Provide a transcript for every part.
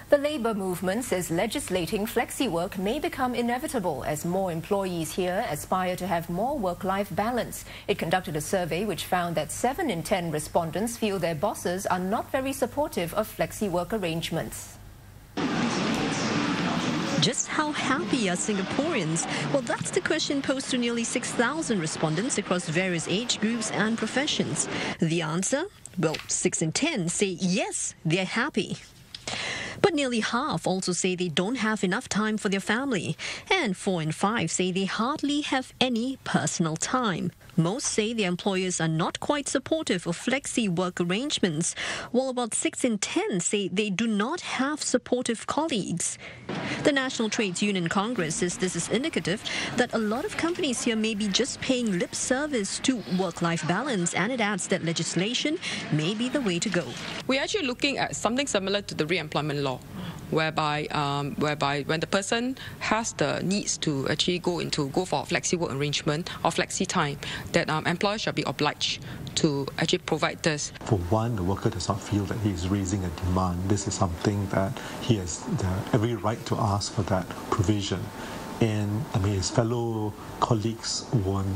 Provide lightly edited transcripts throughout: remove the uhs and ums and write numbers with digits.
The labour movement says legislating flexi-work may become inevitable as more employees here aspire to have more work-life balance. It conducted a survey which found that 7 in 10 respondents feel their bosses are not very supportive of flexi-work arrangements. Just how happy are Singaporeans? Well, that's the question posed to nearly 6,000 respondents across various age groups and professions. The answer? Well, 6 in 10 say yes, they're happy. But nearly half also say they don't have enough time for their family. And 4 in 5 say they hardly have any personal time. Most say their employers are not quite supportive of flexi-work arrangements, while about 6 in 10 say they do not have supportive colleagues. The National Trades Union Congress says this is indicative that a lot of companies here may be just paying lip service to work-life balance, and it adds that legislation may be the way to go. We're actually looking at something similar to the re-employment law, whereby when the person has the needs to actually go for flexi work arrangement or flexi time, that employers shall be obliged to actually provide this. For one, the worker does not feel that he is raising a demand. This is something that he has every right to ask for that provision. And his fellow colleagues won't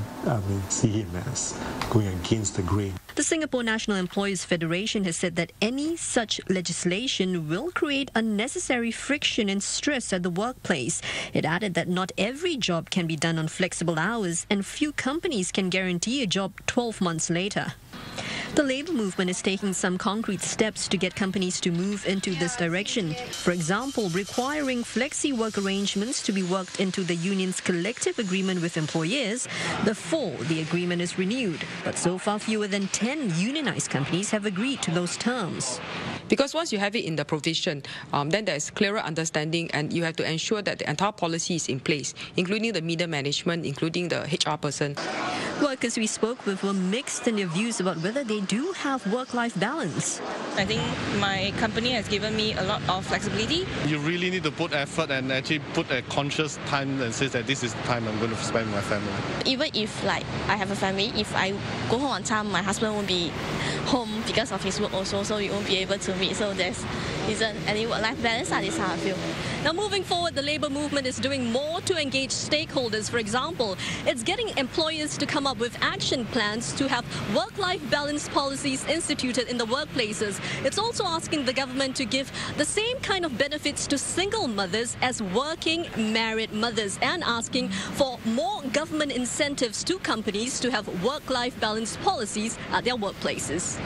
see him as going against the grain. The Singapore National Employers Federation has said that any such legislation will create unnecessary friction and stress at the workplace. It added that not every job can be done on flexible hours, and few companies can guarantee a job 12 months later. The labour movement is taking some concrete steps to get companies to move into this direction. For example, requiring flexi-work arrangements to be worked into the union's collective agreement with employers before the agreement is renewed. But so far, fewer than 10 unionised companies have agreed to those terms. Because once you have it in the provision, then there is clearer understanding, and you have to ensure that the entire policy is in place, including the middle management, including the HR person. Workers we spoke with were mixed in their views about whether they do have work-life balance. I think my company has given me a lot of flexibility. You really need to put effort and actually put a conscious time and say that this is the time I'm going to spend with my family. Even if I have a family, if I go home on time, my husband won't be home because of his work also, so we won't be able to meet. So there isn't any work-life balance. That is how I feel. Now, moving forward, the labour movement is doing more to engage stakeholders. For example, it's getting employers to come up with action plans to have work-life balance policies instituted in the workplaces. It's also asking the government to give the same kind of benefits to single mothers as working married mothers, and asking for more government incentives to companies to have work-life balance policies at their workplaces.